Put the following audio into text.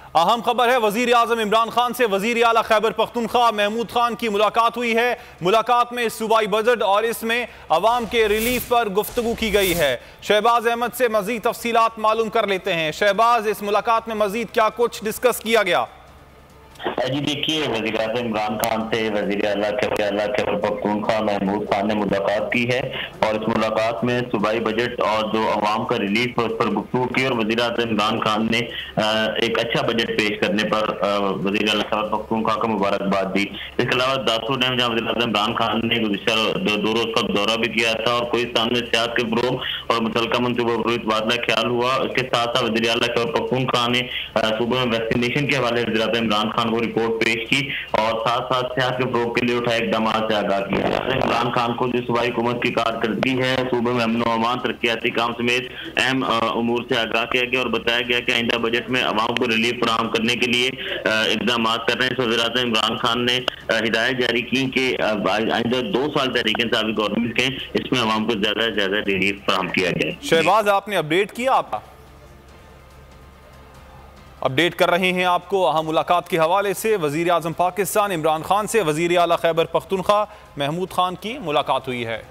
अहम खबर है, वजीर आजम इमरान खान से वजीर आला खैबर पख्तूनख्वा महमूद खान की मुलाकात हुई है। मुलाकात में सूबाई बजट और इसमें अवाम के रिलीफ पर गुफ्तगू की गई है। शहबाज अहमद से मजीद तफसीलात मालूम कर लेते हैं। शहबाज, इस मुलाकात में मजीद क्या कुछ डिस्कस किया गया? जी देखिए, वज़ीर आज़म इमरान खान से वज़ीर आला खैबर पख्तूनख्वा महमूद खान ने मुलाकात की है और इस मुलाकात में सूबाई बजट और जो अवाम का रिलीफ है उस पर गुफ्तगू की और वज़ीर आज़म इमरान खान ने एक अच्छा बजट पेश करने पर वज़ीर आला खैबर पख्तूनख्वा को मुबारकबाद दी। इसके अलावा दासुर डैम जहाँ वज़ीर आज़म इमरान खान ने गुज़िश्ता 2 रोज़ का दौरा भी किया था और कोई सामने सियासत के फ़रोग़ और मुतल्लिका मनसूबा पर तबादला ख्याल हुआ। इसके साथ साथ वज़ीर आला खैबर पख्तूनख्वा ने सूबे में वैक्सीनेशन के हवाले वज़ीर आज़म इमरान खान को रिपोर्ट पेश की और साथ साथ सियासत के फ़रोग़ के लिए उठाए इक़दाम से आगाह किया। इमरान खान को जो सूबाई हुकूमत की कारकर्दगी है, सूबे में अमन व अमान, तरक्याती काम समेत अहम उमूर से आगाह किया गया और बताया गया कि आइंदा बजट में अवाम को रिलीफ फराहम करने के लिए इक़दाम कर रहे हैं। वज़ीर आज़म इमरान खान ने हिदायत जारी की कि आइंदा 2 साल तहरीक इंसाफ़ी गवर्नमेंट के इसमें अवाम को ज़्यादा से ज़्यादा रिलीफ फराहम किया जाए। शहबाज, आपने अपडेट किया, आप अपडेट कर रहे हैं आपको अहम मुलाकात के हवाले से। वज़ीर आज़म पाकिस्तान इमरान खान से वज़ीर आला खैबर पख्तूनख्वा महमूद खान की मुलाकात हुई है।